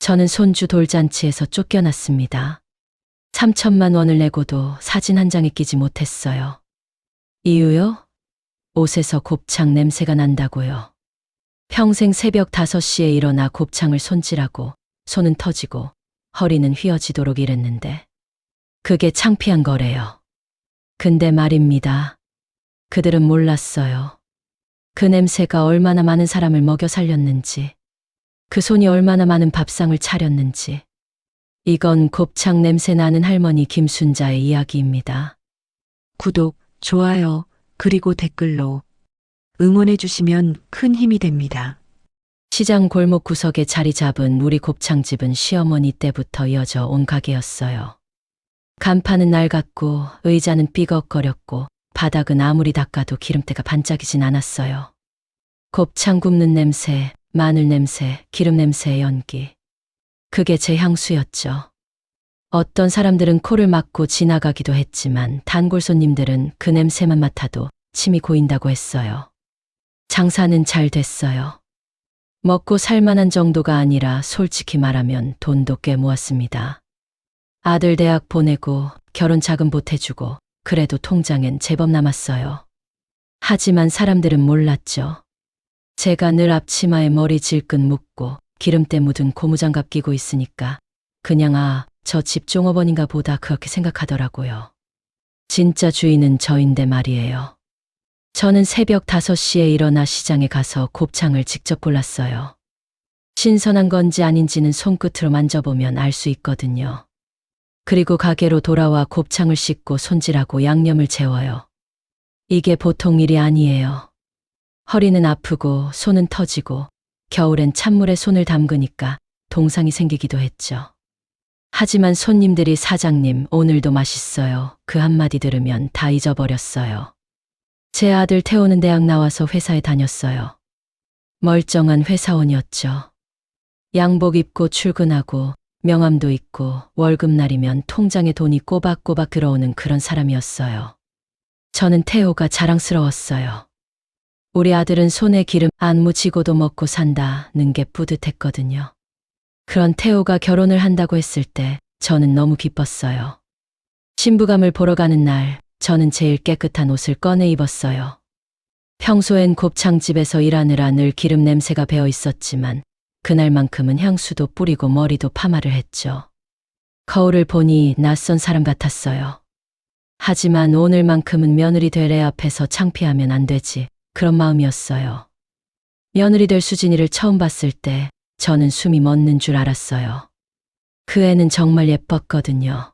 저는 손주 돌잔치에서 쫓겨났습니다. 3천만 원을 내고도 사진 한 장에 끼지 못했어요. 이유요? 옷에서 곱창 냄새가 난다고요. 평생 새벽 5시에 일어나 곱창을 손질하고 손은 터지고 허리는 휘어지도록 일했는데 그게 창피한 거래요. 근데 말입니다. 그들은 몰랐어요. 그 냄새가 얼마나 많은 사람을 먹여 살렸는지, 그 손이 얼마나 많은 밥상을 차렸는지. 이건 곱창 냄새 나는 할머니 김순자의 이야기입니다. 구독, 좋아요, 그리고 댓글로 응원해 주시면 큰 힘이 됩니다. 시장 골목 구석에 자리 잡은 우리 곱창집은 시어머니 때부터 이어져 온 가게였어요. 간판은 낡았고 의자는 삐걱거렸고 바닥은 아무리 닦아도 기름때가 반짝이진 않았어요. 곱창 굽는 냄새, 마늘 냄새, 기름 냄새의 연기. 그게 제 향수였죠. 어떤 사람들은 코를 막고 지나가기도 했지만 단골 손님들은 그 냄새만 맡아도 침이 고인다고 했어요. 장사는 잘 됐어요. 먹고 살만한 정도가 아니라 솔직히 말하면 돈도 꽤 모았습니다. 아들 대학 보내고 결혼 자금 보태주고 그래도 통장엔 제법 남았어요. 하지만 사람들은 몰랐죠. 제가 늘 앞치마에 머리 질끈 묶고 기름때 묻은 고무장갑 끼고 있으니까 그냥 저 집 종업원인가 보다 그렇게 생각하더라고요. 진짜 주인은 저인데 말이에요. 저는 새벽 5시에 일어나 시장에 가서 곱창을 직접 골랐어요. 신선한 건지 아닌지는 손끝으로 만져보면 알 수 있거든요. 그리고 가게로 돌아와 곱창을 씻고 손질하고 양념을 재워요. 이게 보통 일이 아니에요. 허리는 아프고 손은 터지고 겨울엔 찬물에 손을 담그니까 동상이 생기기도 했죠. 하지만 손님들이 사장님 오늘도 맛있어요. 그 한마디 들으면 다 잊어버렸어요. 제 아들 태호는 대학 나와서 회사에 다녔어요. 멀쩡한 회사원이었죠. 양복 입고 출근하고 명함도 있고 월급날이면 통장에 돈이 꼬박꼬박 들어오는 그런 사람이었어요. 저는 태호가 자랑스러웠어요. 우리 아들은 손에 기름 안 묻히고도 먹고 산다는 게 뿌듯했거든요. 그런 태호가 결혼을 한다고 했을 때 저는 너무 기뻤어요. 신부감을 보러 가는 날 저는 제일 깨끗한 옷을 꺼내 입었어요. 평소엔 곱창집에서 일하느라 늘 기름 냄새가 배어 있었지만 그날만큼은 향수도 뿌리고 머리도 파마를 했죠. 거울을 보니 낯선 사람 같았어요. 하지만 오늘만큼은 며느리 될 애 앞에서 창피하면 안 되지. 그런 마음이었어요. 며느리 될 수진이를 처음 봤을 때 저는 숨이 멎는 줄 알았어요. 그 애는 정말 예뻤거든요.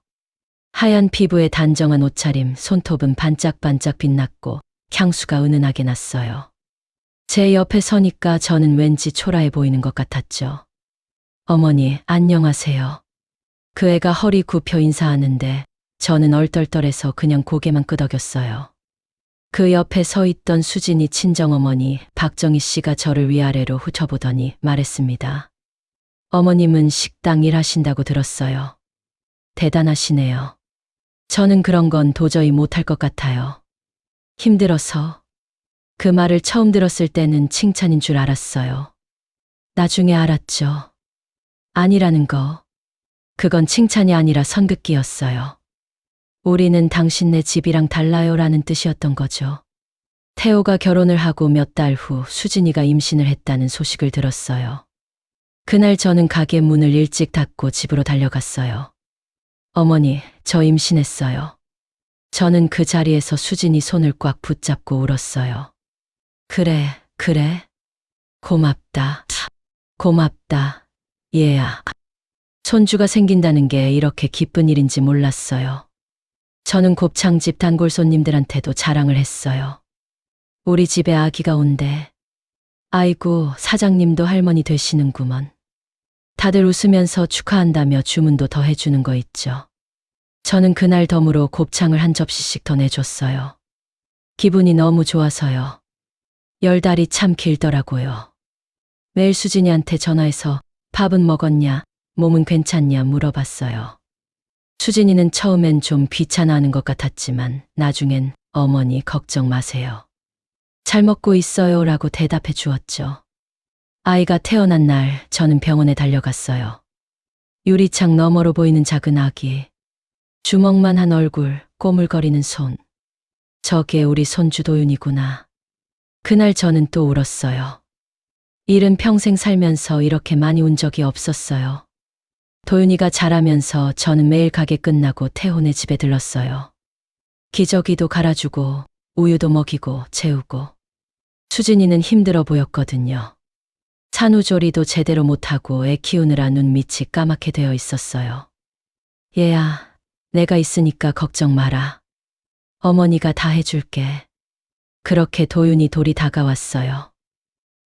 하얀 피부에 단정한 옷차림, 손톱은 반짝반짝 빛났고 향수가 은은하게 났어요. 제 옆에 서니까 저는 왠지 초라해 보이는 것 같았죠. 어머니, 안녕하세요. 그 애가 허리 굽혀 인사하는데 저는 얼떨떨해서 그냥 고개만 끄덕였어요. 그 옆에 서 있던 수진이 친정어머니 박정희 씨가 저를 위아래로 훑어보더니 말했습니다. 어머님은 식당 일하신다고 들었어요. 대단하시네요. 저는 그런 건 도저히 못할 것 같아요. 힘들어서. 그 말을 처음 들었을 때는 칭찬인 줄 알았어요. 나중에 알았죠. 아니라는 거. 그건 칭찬이 아니라 선긋기였어요. 우리는 당신네 집이랑 달라요라는 뜻이었던 거죠. 태호가 결혼을 하고 몇 달 후 수진이가 임신을 했다는 소식을 들었어요. 그날 저는 가게 문을 일찍 닫고 집으로 달려갔어요. 어머니, 저 임신했어요. 저는 그 자리에서 수진이 손을 꽉 붙잡고 울었어요. 그래. 고맙다. 고맙다. 얘야. 손주가 생긴다는 게 이렇게 기쁜 일인지 몰랐어요. 저는 곱창집 단골 손님들한테도 자랑을 했어요. 우리 집에 아기가 온대. 아이고, 사장님도 할머니 되시는구먼. 다들 웃으면서 축하한다며 주문도 더 해주는 거 있죠. 저는 그날 덤으로 곱창을 한 접시씩 더 내줬어요. 기분이 너무 좋아서요. 10달이 참 길더라고요. 매일 수진이한테 전화해서 밥은 먹었냐, 몸은 괜찮냐 물어봤어요. 수진이는 처음엔 좀 귀찮아하는 것 같았지만 나중엔 어머니 걱정 마세요. 잘 먹고 있어요 라고 대답해 주었죠. 아이가 태어난 날 저는 병원에 달려갔어요. 유리창 너머로 보이는 작은 아기. 주먹만한 얼굴, 꼬물거리는 손. 저게 우리 손주 도윤이구나. 그날 저는 또 울었어요. 일은 평생 살면서 이렇게 많이 운 적이 없었어요. 도윤이가 자라면서 저는 매일 가게 끝나고 태호네 집에 들렀어요. 기저귀도 갈아주고 우유도 먹이고 재우고. 수진이는 힘들어 보였거든요. 산후조리도 제대로 못하고 애 키우느라 눈밑이 까맣게 되어 있었어요. 얘야, 내가 있으니까 걱정 마라. 어머니가 다 해줄게. 그렇게 도윤이 돌이 다가왔어요.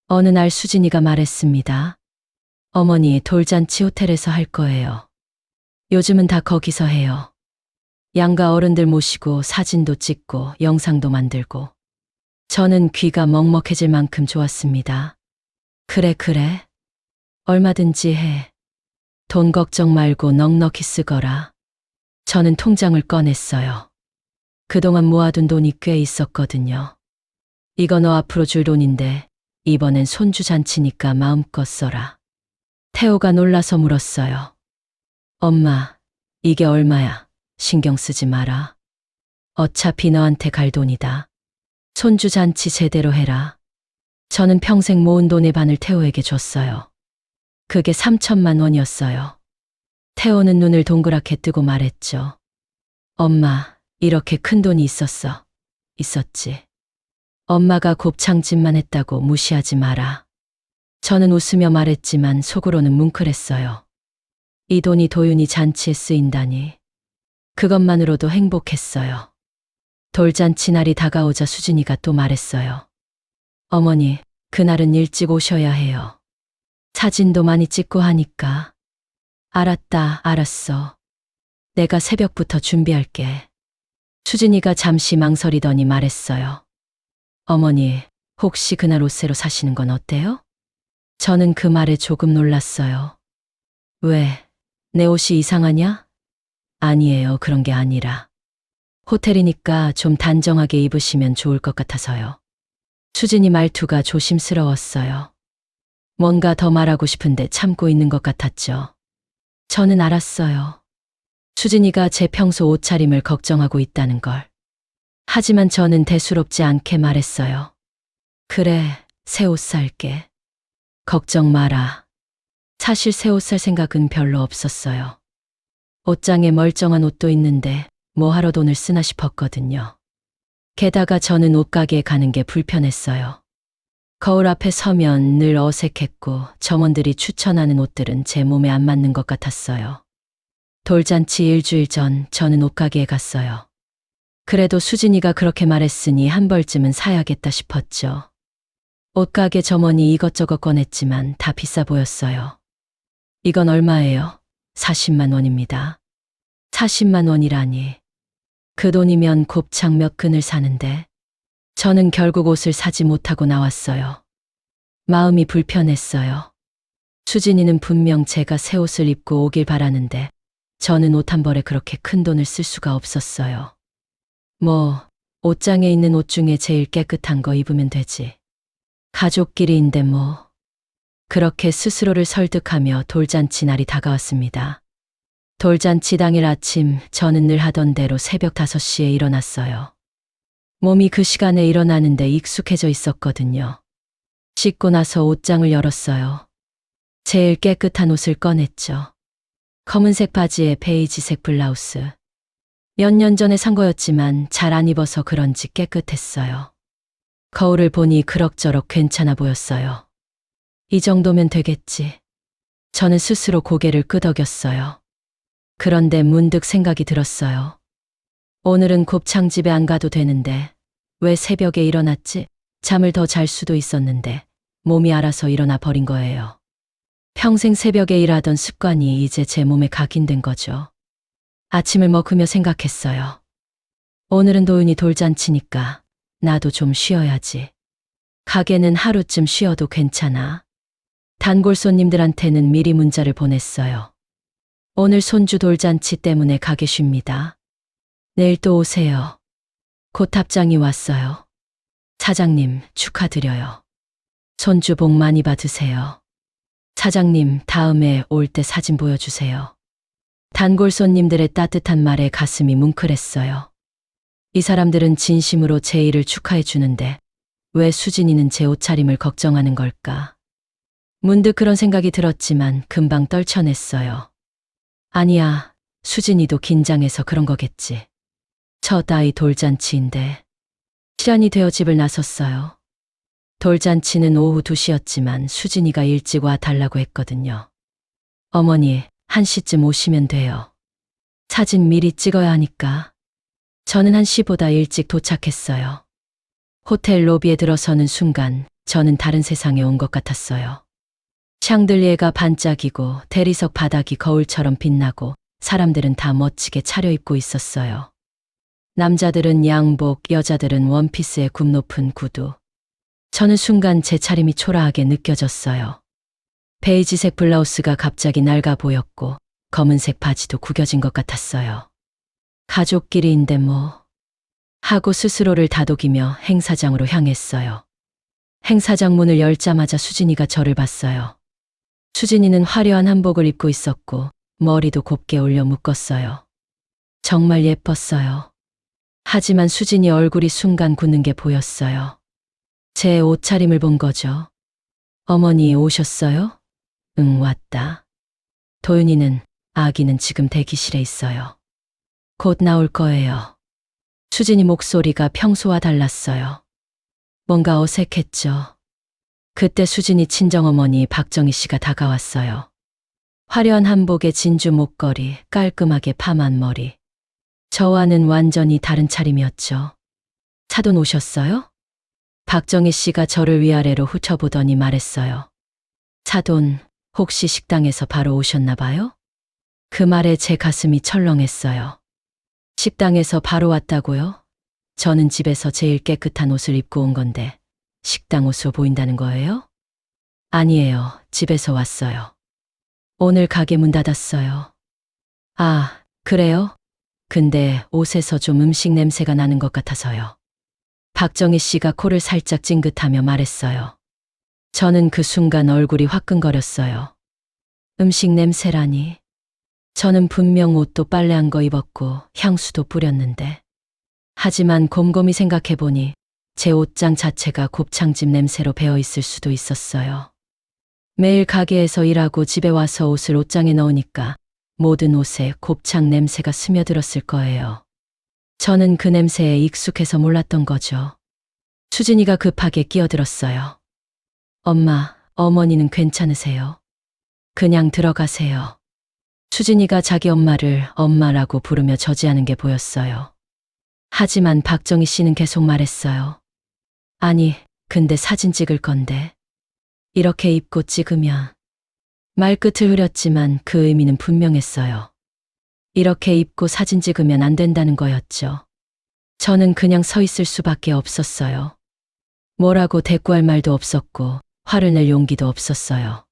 어느 날 수진이가 말했습니다. 어머니, 돌잔치 호텔에서 할 거예요. 요즘은 다 거기서 해요. 양가 어른들 모시고 사진도 찍고 영상도 만들고. 저는 귀가 먹먹해질 만큼 좋았습니다. 그래, 그래. 얼마든지 해. 돈 걱정 말고 넉넉히 쓰거라. 저는 통장을 꺼냈어요. 그동안 모아둔 돈이 꽤 있었거든요. 이거 너 앞으로 줄 돈인데 이번엔 손주 잔치니까 마음껏 써라. 태호가 놀라서 물었어요. 엄마, 이게 얼마야? 신경 쓰지 마라. 어차피 너한테 갈 돈이다. 손주 잔치 제대로 해라. 저는 평생 모은 돈의 반을 태호에게 줬어요. 그게 3천만 원이었어요. 태호는 눈을 동그랗게 뜨고 말했죠. 엄마, 이렇게 큰 돈이 있었어. 있었지. 엄마가 곱창집만 했다고 무시하지 마라. 저는 웃으며 말했지만 속으로는 뭉클했어요. 이 돈이 도윤이 잔치에 쓰인다니. 그것만으로도 행복했어요. 돌잔치 날이 다가오자 수진이가 또 말했어요. 어머니, 그날은 일찍 오셔야 해요. 사진도 많이 찍고 하니까. 알았다, 알았어. 내가 새벽부터 준비할게. 수진이가 잠시 망설이더니 말했어요. 어머니, 혹시 그날 옷 새로 사시는 건 어때요? 저는 그 말에 조금 놀랐어요. 왜, 내 옷이 이상하냐? 아니에요, 그런 게 아니라. 호텔이니까 좀 단정하게 입으시면 좋을 것 같아서요. 수진이 말투가 조심스러웠어요. 뭔가 더 말하고 싶은데 참고 있는 것 같았죠. 저는 알았어요. 수진이가 제 평소 옷차림을 걱정하고 있다는 걸. 하지만 저는 대수롭지 않게 말했어요. 그래, 새 옷 살게. 걱정 마라. 사실 새 옷 살 생각은 별로 없었어요. 옷장에 멀쩡한 옷도 있는데 뭐 하러 돈을 쓰나 싶었거든요. 게다가 저는 옷가게에 가는 게 불편했어요. 거울 앞에 서면 늘 어색했고 점원들이 추천하는 옷들은 제 몸에 안 맞는 것 같았어요. 돌잔치 일주일 전 저는 옷가게에 갔어요. 그래도 수진이가 그렇게 말했으니 한 벌쯤은 사야겠다 싶었죠. 옷가게 점원이 이것저것 꺼냈지만 다 비싸 보였어요. 이건 얼마예요? 40만 원입니다. 40만 원이라니. 그 돈이면 곱창 몇 근을 사는데. 저는 결국 옷을 사지 못하고 나왔어요. 마음이 불편했어요. 수진이는 분명 제가 새 옷을 입고 오길 바라는데 저는 옷 한 벌에 그렇게 큰 돈을 쓸 수가 없었어요. 뭐, 옷장에 있는 옷 중에 제일 깨끗한 거 입으면 되지. 가족끼리인데 뭐. 그렇게 스스로를 설득하며 돌잔치 날이 다가왔습니다. 돌잔치 당일 아침 저는 늘 하던 대로 새벽 5시에 일어났어요. 몸이 그 시간에 일어나는데 익숙해져 있었거든요. 씻고 나서 옷장을 열었어요. 제일 깨끗한 옷을 꺼냈죠. 검은색 바지에 베이지색 블라우스. 몇 년 전에 산 거였지만 잘 안 입어서 그런지 깨끗했어요. 거울을 보니 그럭저럭 괜찮아 보였어요. 이 정도면 되겠지. 저는 스스로 고개를 끄덕였어요. 그런데 문득 생각이 들었어요. 오늘은 곱창집에 안 가도 되는데 왜 새벽에 일어났지? 잠을 더 잘 수도 있었는데 몸이 알아서 일어나 버린 거예요. 평생 새벽에 일하던 습관이 이제 제 몸에 각인된 거죠. 아침을 먹으며 생각했어요. 오늘은 도윤이 돌잔치니까 나도 좀 쉬어야지. 가게는 하루쯤 쉬어도 괜찮아. 단골 손님들한테는 미리 문자를 보냈어요. 오늘 손주 돌잔치 때문에 가게 쉽니다. 내일 또 오세요. 곧 답장이 왔어요. 사장님, 축하드려요. 손주 복 많이 받으세요. 사장님, 다음에 올 때 사진 보여주세요. 단골 손님들의 따뜻한 말에 가슴이 뭉클했어요. 이 사람들은 진심으로 제 일을 축하해 주는데 왜 수진이는 제 옷차림을 걱정하는 걸까? 문득 그런 생각이 들었지만 금방 떨쳐냈어요. 아니야, 수진이도 긴장해서 그런 거겠지. 첫 아이 돌잔치인데. 시간이 되어 집을 나섰어요. 돌잔치는 오후 2시였지만 수진이가 일찍 와 달라고 했거든요. 어머니, 1시쯤 오시면 돼요. 사진 미리 찍어야 하니까. 저는 1시보다 일찍 도착했어요. 호텔 로비에 들어서는 순간 저는 다른 세상에 온 것 같았어요. 샹들리에가 반짝이고 대리석 바닥이 거울처럼 빛나고 사람들은 다 멋지게 차려입고 있었어요. 남자들은 양복, 여자들은 원피스에 굽 높은 구두. 저는 순간 제 차림이 초라하게 느껴졌어요. 베이지색 블라우스가 갑자기 낡아 보였고 검은색 바지도 구겨진 것 같았어요. 가족끼리인데 뭐 하고 스스로를 다독이며 행사장으로 향했어요. 행사장 문을 열자마자 수진이가 저를 봤어요. 수진이는 화려한 한복을 입고 있었고 머리도 곱게 올려 묶었어요. 정말 예뻤어요. 하지만 수진이 얼굴이 순간 굳는 게 보였어요. 제 옷차림을 본 거죠. 어머니 오셨어요? 응, 왔다. 도윤이는, 아기는 지금 대기실에 있어요. 곧 나올 거예요. 수진이 목소리가 평소와 달랐어요. 뭔가 어색했죠. 그때 수진이 친정어머니 박정희 씨가 다가왔어요. 화려한 한복에 진주 목걸이, 깔끔하게 파만 머리. 저와는 완전히 다른 차림이었죠. 사돈 오셨어요? 박정희 씨가 저를 위아래로 훑어보더니 말했어요. 사돈, 혹시 식당에서 바로 오셨나 봐요? 그 말에 제 가슴이 철렁했어요. 식당에서 바로 왔다고요? 저는 집에서 제일 깨끗한 옷을 입고 온 건데 식당 옷으로 보인다는 거예요? 아니에요. 집에서 왔어요. 오늘 가게 문 닫았어요. 아, 그래요? 근데 옷에서 좀 음식 냄새가 나는 것 같아서요. 박정희 씨가 코를 살짝 찡긋하며 말했어요. 저는 그 순간 얼굴이 화끈거렸어요. 음식 냄새라니. 저는 분명 옷도 빨래한 거 입었고 향수도 뿌렸는데. 하지만 곰곰이 생각해보니 제 옷장 자체가 곱창집 냄새로 배어 있을 수도 있었어요. 매일 가게에서 일하고 집에 와서 옷을 옷장에 넣으니까 모든 옷에 곱창 냄새가 스며들었을 거예요. 저는 그 냄새에 익숙해서 몰랐던 거죠. 수진이가 급하게 끼어들었어요. 엄마, 어머니는 괜찮으세요? 그냥 들어가세요. 수진이가 자기 엄마를 엄마라고 부르며 저지하는 게 보였어요. 하지만 박정희 씨는 계속 말했어요. 아니, 근데 사진 찍을 건데. 이렇게 입고 찍으면. 말끝을 흐렸지만 그 의미는 분명했어요. 이렇게 입고 사진 찍으면 안 된다는 거였죠. 저는 그냥 서 있을 수밖에 없었어요. 뭐라고 대꾸할 말도 없었고 화를 낼 용기도 없었어요.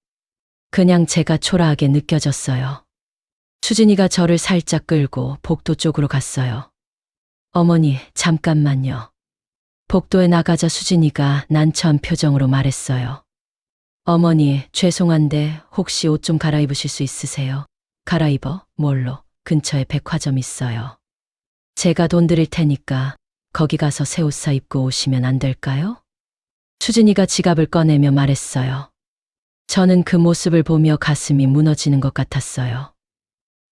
그냥 제가 초라하게 느껴졌어요. 수진이가 저를 살짝 끌고 복도 쪽으로 갔어요. 어머니, 잠깐만요. 복도에 나가자 수진이가 난처한 표정으로 말했어요. 어머니, 죄송한데 혹시 옷 좀 갈아입으실 수 있으세요? 갈아입어? 뭘로? 근처에 백화점 있어요. 제가 돈 드릴 테니까 거기 가서 새 옷 사 입고 오시면 안 될까요? 수진이가 지갑을 꺼내며 말했어요. 저는 그 모습을 보며 가슴이 무너지는 것 같았어요.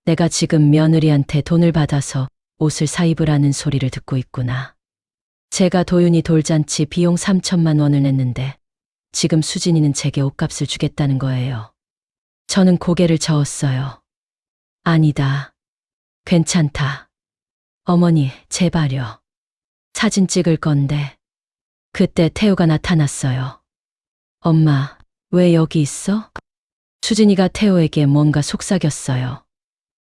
내가 지금 며느리한테 돈을 받아서 옷을 사 입으라는 소리를 듣고 있구나. 제가 도윤이 돌잔치 비용 3천만 원을 냈는데 지금 수진이는 제게 옷값을 주겠다는 거예요. 저는 고개를 저었어요. 아니다. 괜찮다. 어머니, 제발요. 사진 찍을 건데. 그때 태우가 나타났어요. 엄마, 왜 여기 있어? 수진이가 태호에게 뭔가 속삭였어요.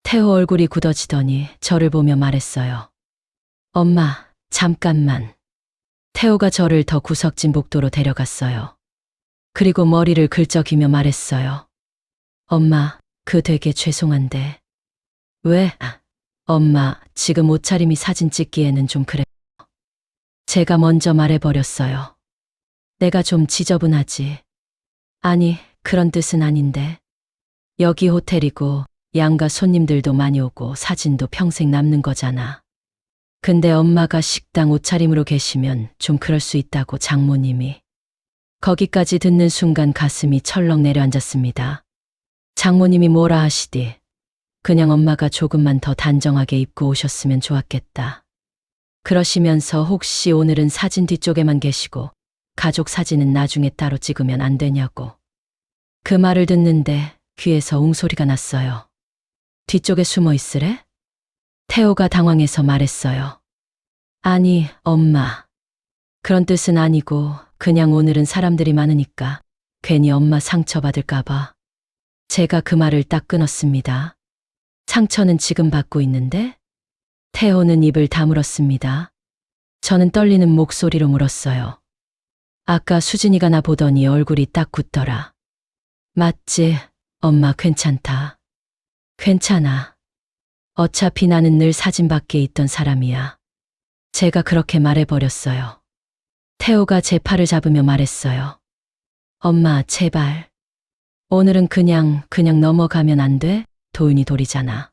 태호 얼굴이 굳어지더니 저를 보며 말했어요. 엄마, 잠깐만. 태호가 저를 더 구석진 복도로 데려갔어요. 그리고 머리를 긁적이며 말했어요. 엄마, 그 되게 죄송한데. 왜? 엄마, 지금 옷차림이 사진 찍기에는 좀 그래. 제가 먼저 말해버렸어요. 내가 좀 지저분하지. 아니, 그런 뜻은 아닌데. 여기 호텔이고 양가 손님들도 많이 오고 사진도 평생 남는 거잖아. 근데 엄마가 식당 옷차림으로 계시면 좀 그럴 수 있다고 장모님이. 거기까지 듣는 순간 가슴이 철렁 내려앉았습니다. 장모님이 뭐라 하시디. 그냥 엄마가 조금만 더 단정하게 입고 오셨으면 좋았겠다. 그러시면서 혹시 오늘은 사진 뒤쪽에만 계시고 가족 사진은 나중에 따로 찍으면 안 되냐고. 그 말을 듣는데 귀에서 웅소리가 났어요. 뒤쪽에 숨어 있으래? 태호가 당황해서 말했어요. 아니, 엄마. 그런 뜻은 아니고 그냥 오늘은 사람들이 많으니까 괜히 엄마 상처받을까봐. 제가 그 말을 딱 끊었습니다. 상처는 지금 받고 있는데? 태호는 입을 다물었습니다. 저는 떨리는 목소리로 물었어요. 아까 수진이가 나 보더니 얼굴이 딱 굳더라. 맞지? 엄마 괜찮다. 괜찮아. 어차피 나는 늘 사진 밖에 있던 사람이야. 제가 그렇게 말해버렸어요. 태호가 제 팔을 잡으며 말했어요. 엄마, 제발. 오늘은 그냥 넘어가면 안 돼? 도윤이 돌이잖아.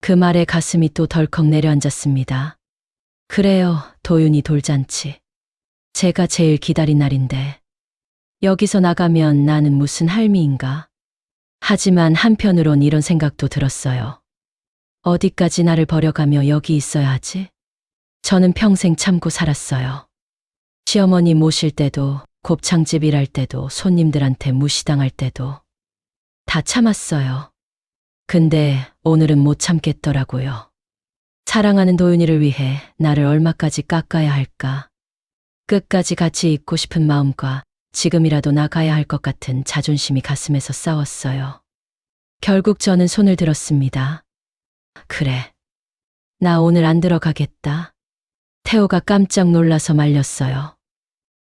그 말에 가슴이 또 덜컥 내려앉았습니다. 그래요, 도윤이 돌잔치. 제가 제일 기다린 날인데. 여기서 나가면 나는 무슨 할미인가? 하지만 한편으론 이런 생각도 들었어요. 어디까지 나를 버려가며 여기 있어야 하지? 저는 평생 참고 살았어요. 시어머니 모실 때도, 곱창집 일할 때도, 손님들한테 무시당할 때도 다 참았어요. 근데 오늘은 못 참겠더라고요. 사랑하는 도윤이를 위해 나를 얼마까지 깎아야 할까? 끝까지 같이 있고 싶은 마음과 지금이라도 나가야 할 것 같은 자존심이 가슴에서 싸웠어요. 결국 저는 손을 들었습니다. 그래. 나 오늘 안 들어가겠다. 태호가 깜짝 놀라서 말렸어요.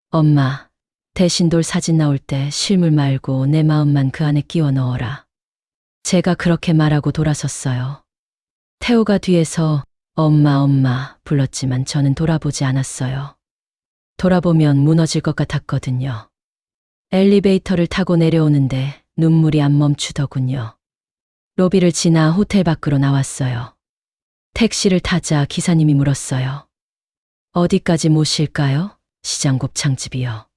엄마, 대신 돌 사진 나올 때 실물 말고 내 마음만 그 안에 끼워 넣어라. 제가 그렇게 말하고 돌아섰어요. 태호가 뒤에서 엄마 불렀지만 저는 돌아보지 않았어요. 돌아보면 무너질 것 같았거든요. 엘리베이터를 타고 내려오는데 눈물이 안 멈추더군요. 로비를 지나 호텔 밖으로 나왔어요. 택시를 타자 기사님이 물었어요. 어디까지 모실까요? 시장 곱창집이요.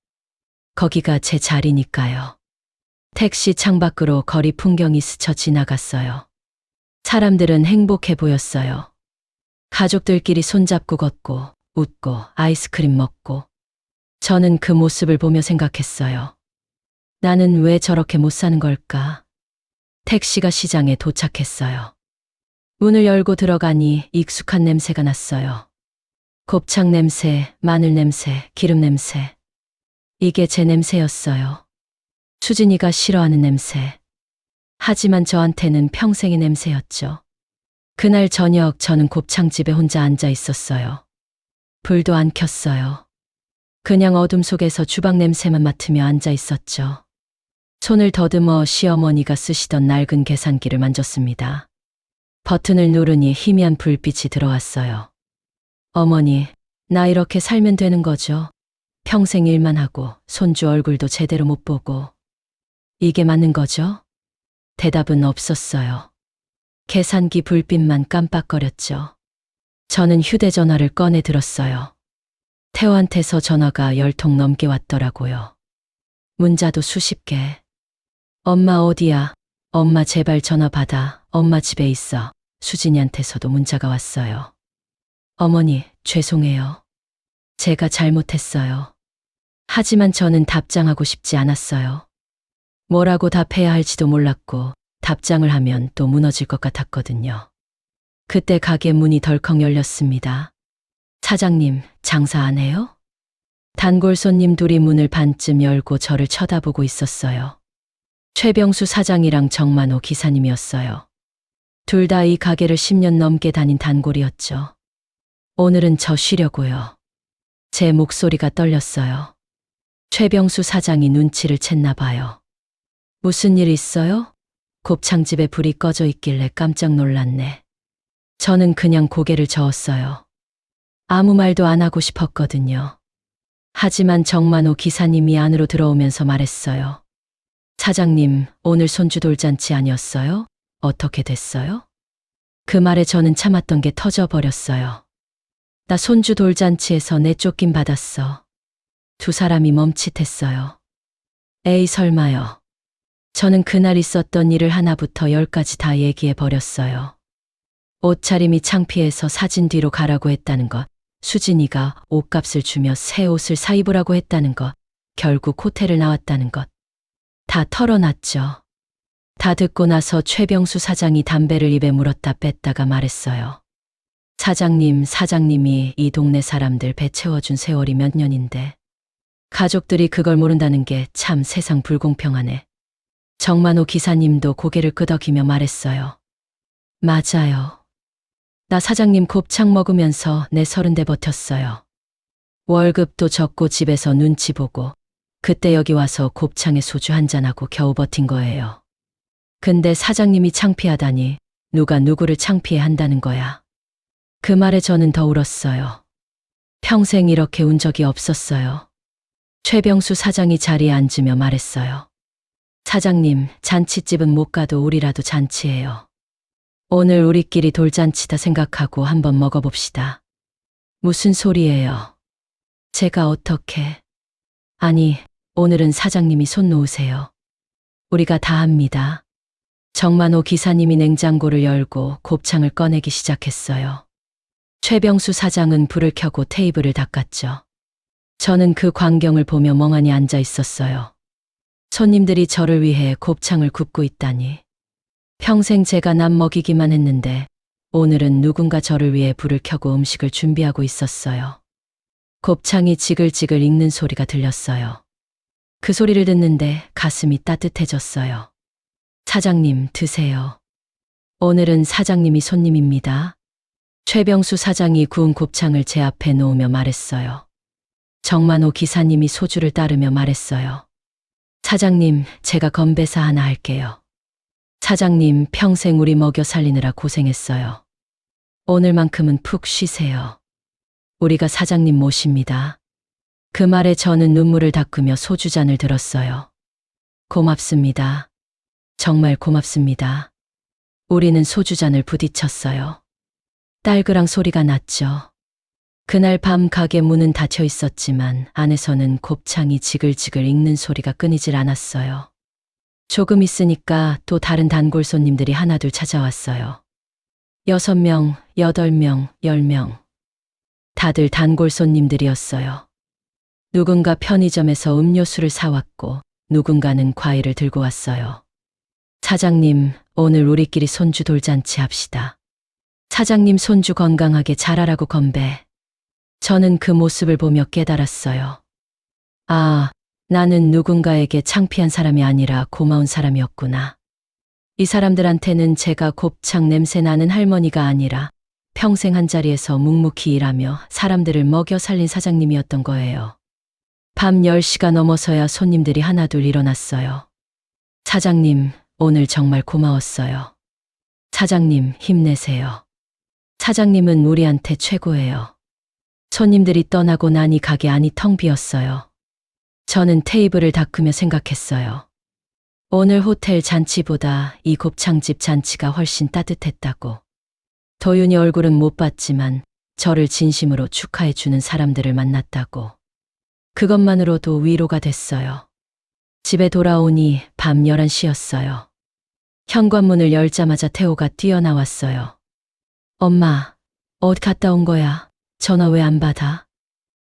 거기가 제 자리니까요. 택시 창밖으로 거리 풍경이 스쳐 지나갔어요. 사람들은 행복해 보였어요. 가족들끼리 손잡고 걷고 웃고 아이스크림 먹고. 저는 그 모습을 보며 생각했어요. 나는 왜 저렇게 못 사는 걸까? 택시가 시장에 도착했어요. 문을 열고 들어가니 익숙한 냄새가 났어요. 곱창 냄새, 마늘 냄새, 기름 냄새. 이게 제 냄새였어요. 수진이가 싫어하는 냄새. 하지만 저한테는 평생의 냄새였죠. 그날 저녁 저는 곱창집에 혼자 앉아 있었어요. 불도 안 켰어요. 그냥 어둠 속에서 주방 냄새만 맡으며 앉아 있었죠. 손을 더듬어 시어머니가 쓰시던 낡은 계산기를 만졌습니다. 버튼을 누르니 희미한 불빛이 들어왔어요. 어머니, 나 이렇게 살면 되는 거죠? 평생 일만 하고 손주 얼굴도 제대로 못 보고. 이게 맞는 거죠? 대답은 없었어요. 계산기 불빛만 깜빡거렸죠. 저는 휴대전화를 꺼내 들었어요. 태호한테서 전화가 10통 넘게 왔더라고요. 문자도 수십 개. 엄마 어디야? 엄마 제발 전화 받아. 엄마 집에 있어. 수진이한테서도 문자가 왔어요. 어머니, 죄송해요. 제가 잘못했어요. 하지만 저는 답장하고 싶지 않았어요. 뭐라고 답해야 할지도 몰랐고 답장을 하면 또 무너질 것 같았거든요. 그때 가게 문이 덜컥 열렸습니다. 사장님, 장사 안 해요? 단골 손님 둘이 문을 반쯤 열고 저를 쳐다보고 있었어요. 최병수 사장이랑 정만호 기사님이었어요. 둘 다 이 가게를 10년 넘게 다닌 단골이었죠. 오늘은 저 쉬려고요. 제 목소리가 떨렸어요. 최병수 사장이 눈치를 챘나 봐요. 무슨 일 있어요? 곱창집에 불이 꺼져 있길래 깜짝 놀랐네. 저는 그냥 고개를 저었어요. 아무 말도 안 하고 싶었거든요. 하지만 정만호 기사님이 안으로 들어오면서 말했어요. 사장님, 오늘 손주 돌잔치 아니었어요? 어떻게 됐어요? 그 말에 저는 참았던 게 터져버렸어요. 나 손주 돌잔치에서 내쫓김 받았어. 두 사람이 멈칫했어요. 에이, 설마요. 저는 그날 있었던 일을 하나부터 열까지 다 얘기해 버렸어요. 옷차림이 창피해서 사진 뒤로 가라고 했다는 것, 수진이가 옷값을 주며 새 옷을 사 입으라고 했다는 것, 결국 호텔을 나왔다는 것. 다 털어놨죠. 다 듣고 나서 최병수 사장이 담배를 입에 물었다 뺐다가 말했어요. 사장님, 사장님이 이 동네 사람들 배 채워준 세월이 몇 년인데 가족들이 그걸 모른다는 게 참 세상 불공평하네. 정만호 기사님도 고개를 끄덕이며 말했어요. 맞아요. 나 사장님 곱창 먹으면서 내 30대 버텼어요. 월급도 적고 집에서 눈치 보고 그때 여기 와서 곱창에 소주 한잔하고 겨우 버틴 거예요. 근데 사장님이 창피하다니 누가 누구를 창피해 한다는 거야. 그 말에 저는 더 울었어요. 평생 이렇게 운 적이 없었어요. 최병수 사장이 자리에 앉으며 말했어요. 사장님, 잔치집은 못 가도 우리라도 잔치예요. 오늘 우리끼리 돌잔치다 생각하고 한번 먹어봅시다. 무슨 소리예요? 제가 어떻게? 아니, 오늘은 사장님이 손 놓으세요. 우리가 다 합니다. 정만호 기사님이 냉장고를 열고 곱창을 꺼내기 시작했어요. 최병수 사장은 불을 켜고 테이블을 닦았죠. 저는 그 광경을 보며 멍하니 앉아 있었어요. 손님들이 저를 위해 곱창을 굽고 있다니. 평생 제가 남 먹이기만 했는데 오늘은 누군가 저를 위해 불을 켜고 음식을 준비하고 있었어요. 곱창이 지글지글 익는 소리가 들렸어요. 그 소리를 듣는데 가슴이 따뜻해졌어요. 사장님, 드세요. 오늘은 사장님이 손님입니다. 최병수 사장이 구운 곱창을 제 앞에 놓으며 말했어요. 정만호 기사님이 소주를 따르며 말했어요. 사장님, 제가 건배사 하나 할게요. 사장님, 평생 우리 먹여 살리느라 고생했어요. 오늘만큼은 푹 쉬세요. 우리가 사장님 모십니다. 그 말에 저는 눈물을 닦으며 소주잔을 들었어요. 고맙습니다. 정말 고맙습니다. 우리는 소주잔을 부딪혔어요. 딸그랑 소리가 났죠. 그날 밤 가게 문은 닫혀 있었지만 안에서는 곱창이 지글지글 익는 소리가 끊이질 않았어요. 조금 있으니까 또 다른 단골 손님들이 하나둘 찾아왔어요. 6명, 8명, 10명. 다들 단골 손님들이었어요. 누군가 편의점에서 음료수를 사왔고 누군가는 과일을 들고 왔어요. 사장님, 오늘 우리끼리 손주 돌잔치 합시다. 사장님 손주 건강하게 자라라고 건배. 저는 그 모습을 보며 깨달았어요. 아, 나는 누군가에게 창피한 사람이 아니라 고마운 사람이었구나. 이 사람들한테는 제가 곱창 냄새 나는 할머니가 아니라 평생 한자리에서 묵묵히 일하며 사람들을 먹여 살린 사장님이었던 거예요. 밤 10시가 넘어서야 손님들이 하나둘 일어났어요. 사장님, 오늘 정말 고마웠어요. 사장님, 힘내세요. 사장님은 우리한테 최고예요. 손님들이 떠나고 나니 가게 안이 텅 비었어요. 저는 테이블을 닦으며 생각했어요. 오늘 호텔 잔치보다 이 곱창집 잔치가 훨씬 따뜻했다고. 도윤이 얼굴은 못 봤지만 저를 진심으로 축하해주는 사람들을 만났다고. 그것만으로도 위로가 됐어요. 집에 돌아오니 밤 11시였어요. 현관문을 열자마자 태호가 뛰어나왔어요. 엄마, 어디 갔다 온 거야? 전화 왜 안 받아?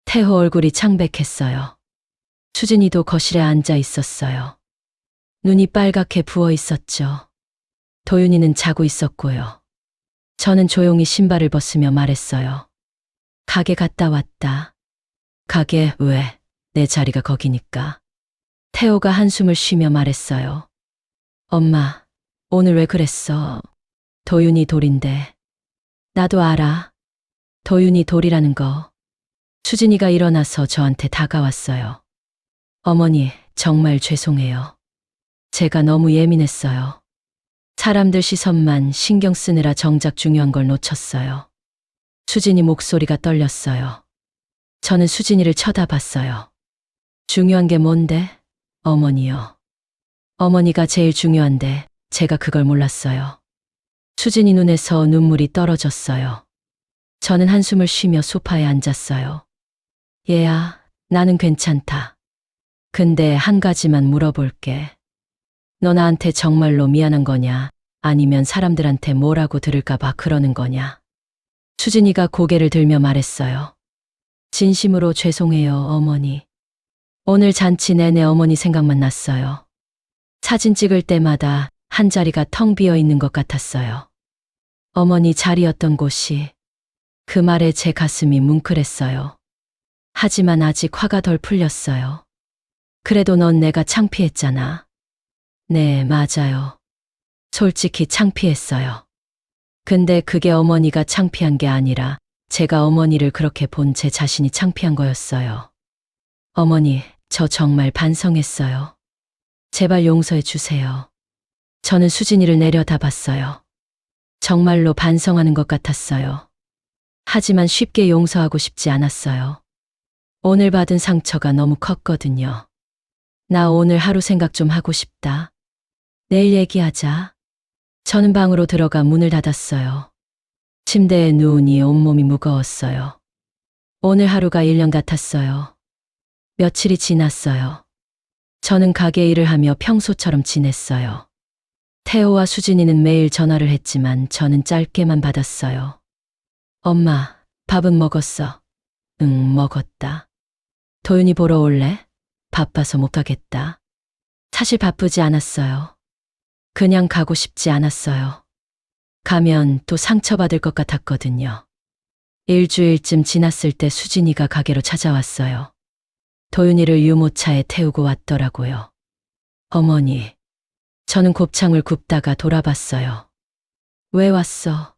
태호 얼굴이 창백했어요. 수진이도 거실에 앉아 있었어요. 눈이 빨갛게 부어 있었죠. 도윤이는 자고 있었고요. 저는 조용히 신발을 벗으며 말했어요. 가게 갔다 왔다. 가게 왜? 내 자리가 거기니까. 태호가 한숨을 쉬며 말했어요. 엄마, 오늘 왜 그랬어? 도윤이 돌인데. 나도 알아. 도윤이 돌이라는 거. 수진이가 일어나서 저한테 다가왔어요. 어머니, 정말 죄송해요. 제가 너무 예민했어요. 사람들 시선만 신경 쓰느라 정작 중요한 걸 놓쳤어요. 수진이 목소리가 떨렸어요. 저는 수진이를 쳐다봤어요. 중요한 게 뭔데? 어머니요. 어머니가 제일 중요한데 제가 그걸 몰랐어요. 수진이 눈에서 눈물이 떨어졌어요. 저는 한숨을 쉬며 소파에 앉았어요. 얘야, 나는 괜찮다. 근데 한 가지만 물어볼게. 너 나한테 정말로 미안한 거냐? 아니면 사람들한테 뭐라고 들을까봐 그러는 거냐? 수진이가 고개를 들며 말했어요. 진심으로 죄송해요, 어머니. 오늘 잔치 내내 어머니 생각만 났어요. 사진 찍을 때마다 한 자리가 텅 비어 있는 것 같았어요. 어머니 자리였던 곳이. 그 말에 제 가슴이 뭉클했어요. 하지만 아직 화가 덜 풀렸어요. 그래도 넌 내가 창피했잖아. 네, 맞아요. 솔직히 창피했어요. 근데 그게 어머니가 창피한 게 아니라 제가 어머니를 그렇게 본 제 자신이 창피한 거였어요. 어머니, 저 정말 반성했어요. 제발 용서해 주세요. 저는 수진이를 내려다봤어요. 정말로 반성하는 것 같았어요. 하지만 쉽게 용서하고 싶지 않았어요. 오늘 받은 상처가 너무 컸거든요. 나 오늘 하루 생각 좀 하고 싶다. 내일 얘기하자. 저는 방으로 들어가 문을 닫았어요. 침대에 누우니 온몸이 무거웠어요. 오늘 하루가 1년 같았어요. 며칠이 지났어요. 저는 가게 일을 하며 평소처럼 지냈어요. 태호와 수진이는 매일 전화를 했지만 저는 짧게만 받았어요. 엄마, 밥은 먹었어? 응, 먹었다. 도윤이 보러 올래? 바빠서 못 가겠다. 사실 바쁘지 않았어요. 그냥 가고 싶지 않았어요. 가면 또 상처받을 것 같았거든요. 일주일쯤 지났을 때 수진이가 가게로 찾아왔어요. 도윤이를 유모차에 태우고 왔더라고요. 어머니, 저는 곱창을 굽다가 돌아봤어요. 왜 왔어?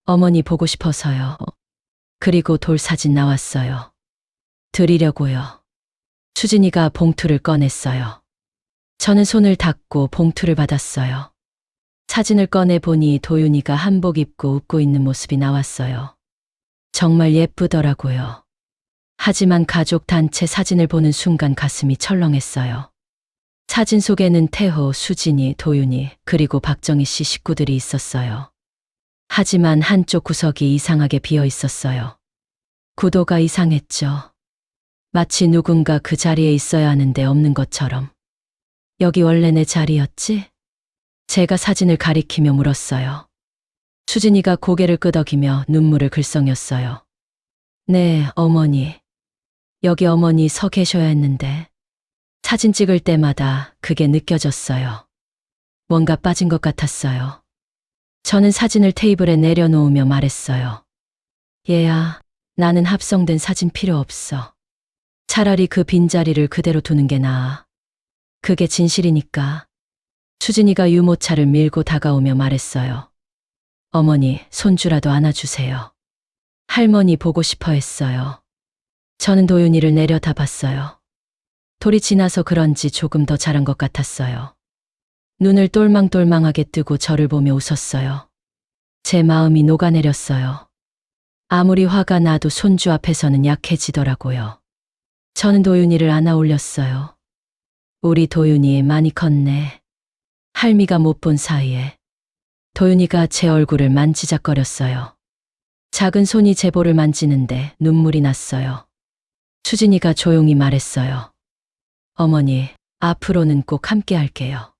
어머니 보고 싶어서요. 그리고 돌 사진 나왔어요. 드리려고요. 수진이가 봉투를 꺼냈어요. 저는 손을 닦고 봉투를 받았어요. 사진을 꺼내 보니 도윤이가 한복 입고 웃고 있는 모습이 나왔어요. 정말 예쁘더라고요. 하지만 가족 단체 사진을 보는 순간 가슴이 철렁했어요. 사진 속에는 태호, 수진이, 도윤이, 그리고 박정희 씨 식구들이 있었어요. 하지만 한쪽 구석이 이상하게 비어 있었어요. 구도가 이상했죠. 마치 누군가 그 자리에 있어야 하는데 없는 것처럼. 여기 원래 내 자리였지? 제가 사진을 가리키며 물었어요. 수진이가 고개를 끄덕이며 눈물을 글썽였어요. 네, 어머니. 여기 어머니 서 계셔야 했는데. 사진 찍을 때마다 그게 느껴졌어요. 뭔가 빠진 것 같았어요. 저는 사진을 테이블에 내려놓으며 말했어요. 얘야, 나는 합성된 사진 필요 없어. 차라리 그 빈자리를 그대로 두는 게 나아. 그게 진실이니까. 수진이가 유모차를 밀고 다가오며 말했어요. 어머니, 손주라도 안아주세요. 할머니 보고 싶어 했어요. 저는 도윤이를 내려다봤어요. 돌이 지나서 그런지 조금 더 자란 것 같았어요. 눈을 똘망똘망하게 뜨고 저를 보며 웃었어요. 제 마음이 녹아내렸어요. 아무리 화가 나도 손주 앞에서는 약해지더라고요. 저는 도윤이를 안아 올렸어요. 우리 도윤이 많이 컸네. 할미가 못 본 사이에. 도윤이가 제 얼굴을 만지작거렸어요. 작은 손이 제 볼을 만지는데 눈물이 났어요. 수진이가 조용히 말했어요. 어머니, 앞으로는 꼭 함께 할게요.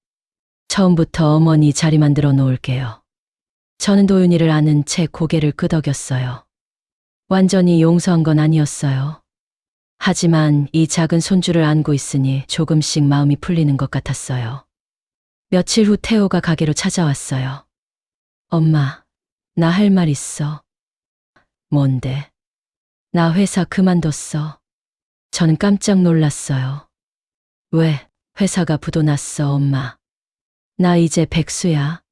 처음부터 어머니 자리 만들어 놓을게요. 저는 도윤이를 안은 채 고개를 끄덕였어요. 완전히 용서한 건 아니었어요. 하지만 이 작은 손주를 안고 있으니 조금씩 마음이 풀리는 것 같았어요. 며칠 후 태호가 가게로 찾아왔어요. 엄마, 나 할 말 있어. 뭔데? 나 회사 그만뒀어. 저는 깜짝 놀랐어요. 왜? 회사가 부도났어, 엄마. 나 이제 백수야.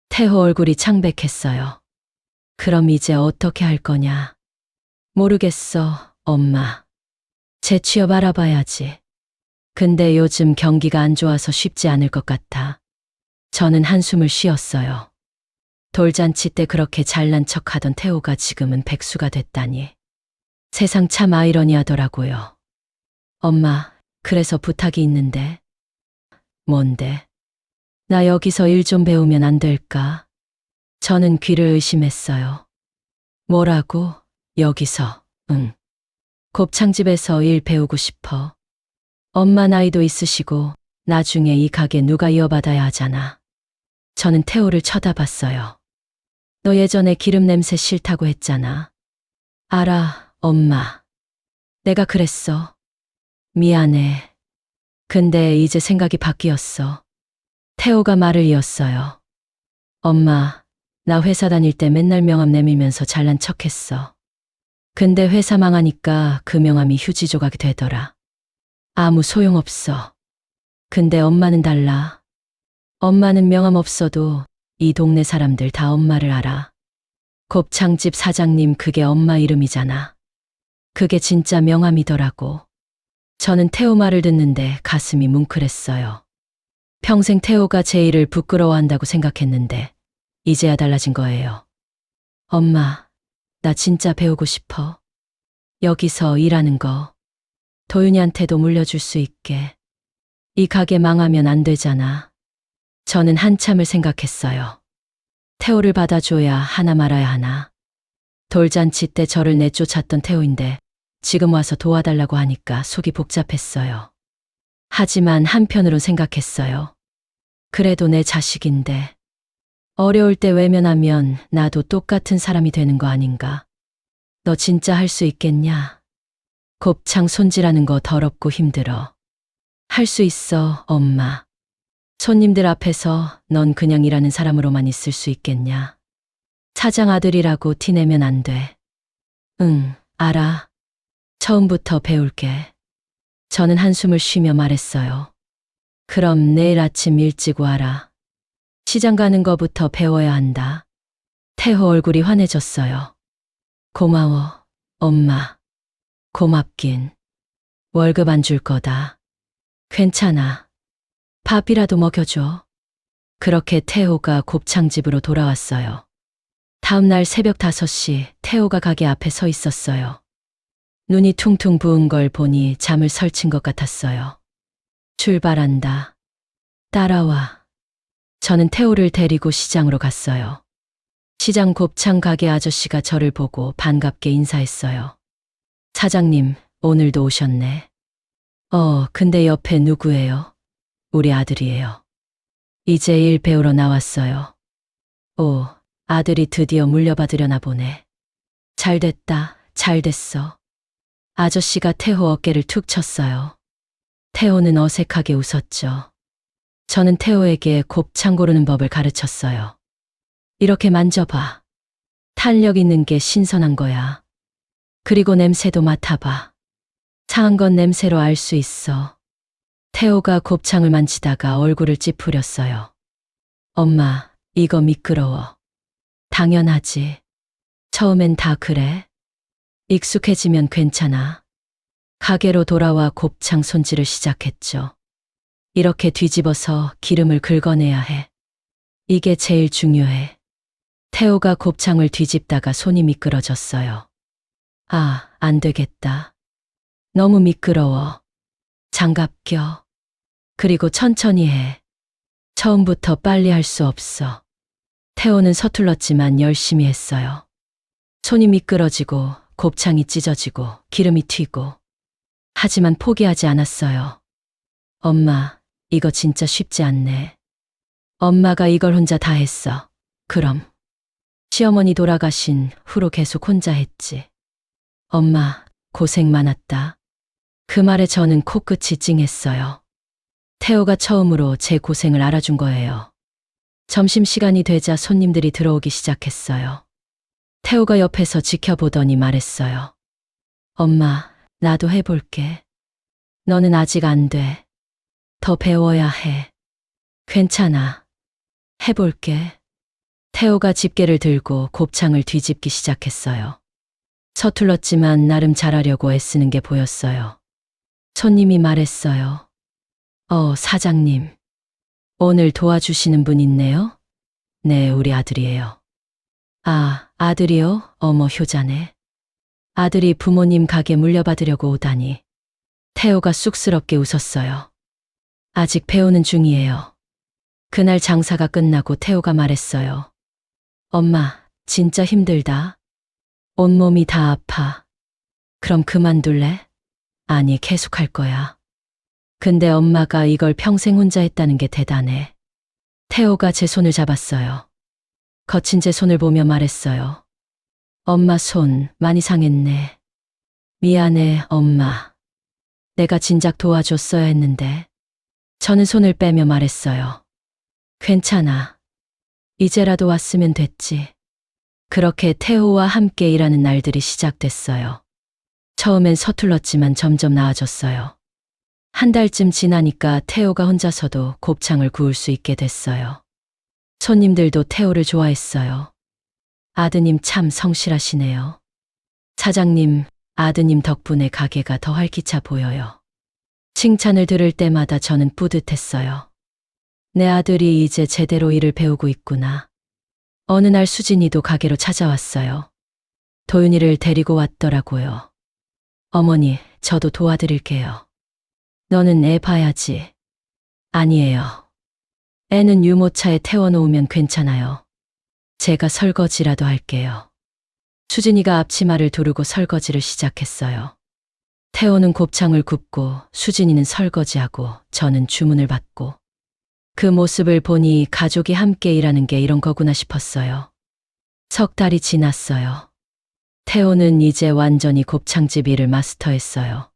태호 얼굴이 창백했어요. 그럼 이제 어떻게 할 거냐? 모르겠어, 엄마. 재취업 알아봐야지. 근데 요즘 경기가 안 좋아서 쉽지 않을 것 같아. 저는 한숨을 쉬었어요. 돌잔치 때 그렇게 잘난 척하던 태호가 지금은 백수가 됐다니. 세상 참 아이러니하더라고요. 엄마, 그래서 부탁이 있는데. 뭔데? 나 여기서 일 좀 배우면 안 될까? 저는 귀를 의심했어요. 뭐라고? 여기서? 응. 곱창집에서 일 배우고 싶어. 엄마 나이도 있으시고 나중에 이 가게 누가 이어받아야 하잖아. 저는 태호를 쳐다봤어요. 너 예전에 기름 냄새 싫다고 했잖아. 알아, 엄마. 내가 그랬어. 미안해. 근데 이제 생각이 바뀌었어. 태호가 말을 이었어요. 엄마, 나 회사 다닐 때 맨날 명함 내밀면서 잘난 척했어. 근데 회사 망하니까 그 명함이 휴지 조각이 되더라. 아무 소용없어. 근데 엄마는 달라. 엄마는 명함 없어도 이 동네 사람들 다 엄마를 알아. 곱창집 사장님 그게 엄마 이름이잖아. 그게 진짜 명함이더라고. 저는 태호 말을 듣는데 가슴이 뭉클했어요. 평생 태호가 제 일을 부끄러워한다고 생각했는데 이제야 달라진 거예요. 엄마, 나 진짜 배우고 싶어. 여기서 일하는 거. 도윤이한테도 물려줄 수 있게. 이 가게 망하면 안 되잖아. 저는 한참을 생각했어요. 태호를 받아줘야 하나 말아야 하나. 돌잔치 때 저를 내쫓았던 태호인데 지금 와서 도와달라고 하니까 속이 복잡했어요. 하지만 한편으론 생각했어요. 그래도 내 자식인데 어려울 때 외면하면 나도 똑같은 사람이 되는 거 아닌가. 너 진짜 할 수 있겠냐? 곱창 손질하는 거 더럽고 힘들어. 할 수 있어, 엄마. 손님들 앞에서 넌 그냥 일하는 사람으로만 있을 수 있겠냐? 사장 아들이라고 티내면 안 돼. 응, 알아. 처음부터 배울게. 저는 한숨을 쉬며 말했어요. 그럼 내일 아침 일찍 와라. 시장 가는 거부터 배워야 한다. 태호 얼굴이 환해졌어요. 고마워, 엄마. 고맙긴. 월급 안 줄 거다. 괜찮아. 밥이라도 먹여줘. 그렇게 태호가 곱창집으로 돌아왔어요. 다음 날 새벽 5시 태호가 가게 앞에 서 있었어요. 눈이 퉁퉁 부은 걸 보니 잠을 설친 것 같았어요. 출발한다. 따라와. 저는 태호를 데리고 시장으로 갔어요. 시장 곱창 가게 아저씨가 저를 보고 반갑게 인사했어요. 사장님, 오늘도 오셨네. 근데 옆에 누구예요? 우리 아들이에요. 이제 일 배우러 나왔어요. 오, 아들이 드디어 물려받으려나 보네. 잘 됐다, 잘 됐어. 아저씨가 태호 어깨를 툭 쳤어요. 태호는 어색하게 웃었죠. 저는 태호에게 곱창 고르는 법을 가르쳤어요. 이렇게 만져봐. 탄력 있는 게 신선한 거야. 그리고 냄새도 맡아봐. 상한 건 냄새로 알 수 있어. 태호가 곱창을 만지다가 얼굴을 찌푸렸어요. 엄마, 이거 미끄러워. 당연하지. 처음엔 다 그래. 익숙해지면 괜찮아. 가게로 돌아와 곱창 손질을 시작했죠. 이렇게 뒤집어서 기름을 긁어내야 해. 이게 제일 중요해. 태호가 곱창을 뒤집다가 손이 미끄러졌어요. 아, 안 되겠다. 너무 미끄러워. 장갑 껴. 그리고 천천히 해. 처음부터 빨리 할 수 없어. 태호는 서툴렀지만 열심히 했어요. 손이 미끄러지고 곱창이 찢어지고 기름이 튀고. 하지만 포기하지 않았어요. 엄마, 이거 진짜 쉽지 않네. 엄마가 이걸 혼자 다 했어. 그럼. 시어머니 돌아가신 후로 계속 혼자 했지. 엄마, 고생 많았다. 그 말에 저는 코끝이 찡했어요. 태호가 처음으로 제 고생을 알아준 거예요. 점심시간이 되자 손님들이 들어오기 시작했어요. 태호가 옆에서 지켜보더니 말했어요. 엄마, 나도 해볼게. 너는 아직 안 돼. 더 배워야 해. 괜찮아. 해볼게. 태호가 집게를 들고 곱창을 뒤집기 시작했어요. 서툴렀지만 나름 잘하려고 애쓰는 게 보였어요. 손님이 말했어요. 사장님. 오늘 도와주시는 분 있네요? 네, 우리 아들이에요. 아, 아들이요? 어머, 효자네. 아들이 부모님 가게 물려받으려고 오다니. 태호가 쑥스럽게 웃었어요. 아직 배우는 중이에요. 그날 장사가 끝나고 태호가 말했어요. 엄마, 진짜 힘들다. 온몸이 다 아파. 그럼 그만둘래? 아니, 계속할 거야. 근데 엄마가 이걸 평생 혼자 했다는 게 대단해. 태호가 제 손을 잡았어요. 거친 제 손을 보며 말했어요. 엄마 손 많이 상했네. 미안해, 엄마. 내가 진작 도와줬어야 했는데. 저는 손을 빼며 말했어요. 괜찮아. 이제라도 왔으면 됐지. 그렇게 태호와 함께 일하는 날들이 시작됐어요. 처음엔 서툴렀지만 점점 나아졌어요. 한 달쯤 지나니까 태호가 혼자서도 곱창을 구울 수 있게 됐어요. 손님들도 태호를 좋아했어요. 아드님 참 성실하시네요. 사장님, 아드님 덕분에 가게가 더 활기차 보여요. 칭찬을 들을 때마다 저는 뿌듯했어요. 내 아들이 이제 제대로 일을 배우고 있구나. 어느 날 수진이도 가게로 찾아왔어요. 도윤이를 데리고 왔더라고요. 어머니, 저도 도와드릴게요. 너는 애 봐야지. 아니에요. 애는 유모차에 태워놓으면 괜찮아요. 제가 설거지라도 할게요. 수진이가 앞치마를 두르고 설거지를 시작했어요. 태호는 곱창을 굽고 수진이는 설거지하고 저는 주문을 받고 그 모습을 보니 가족이 함께 일하는 게 이런 거구나 싶었어요. 석 달이 지났어요. 태호는 이제 완전히 곱창집 일을 마스터했어요.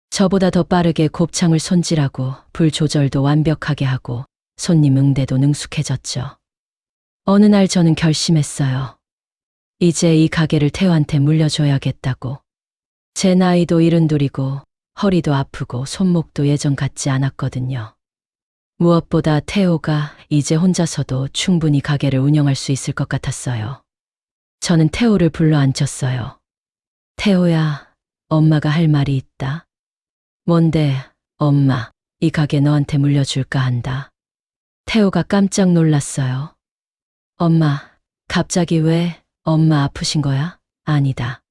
저보다 더 빠르게 곱창을 손질하고 불 조절도 완벽하게 하고 손님 응대도 능숙해졌죠. 어느 날 저는 결심했어요. 이제 이 가게를 태호한테 물려줘야겠다고. 제 나이도 72이고 허리도 아프고 손목도 예전 같지 않았거든요. 무엇보다 태호가 이제 혼자서도 충분히 가게를 운영할 수 있을 것 같았어요. 저는 태호를 불러 앉혔어요. 태호야, 엄마가 할 말이 있다. 뭔데, 엄마, 이 가게 너한테 물려줄까 한다. 태호가 깜짝 놀랐어요. 엄마, 갑자기 왜, 엄마 아프신 거야? 아니다.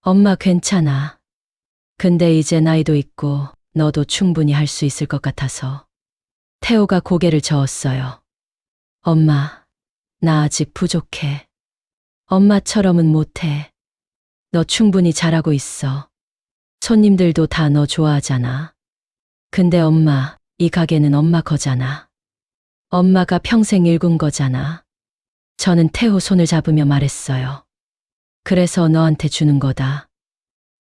엄마 괜찮아. 근데 이제 나이도 있고 너도 충분히 할 수 있을 것 같아서. 태호가 고개를 저었어요. 엄마, 나 아직 부족해. 엄마처럼은 못해. 너 충분히 잘하고 있어. 손님들도 다 너 좋아하잖아. 근데 엄마, 이 가게는 엄마 거잖아. 엄마가 평생 일군 거잖아. 저는 태호 손을 잡으며 말했어요. 그래서 너한테 주는 거다.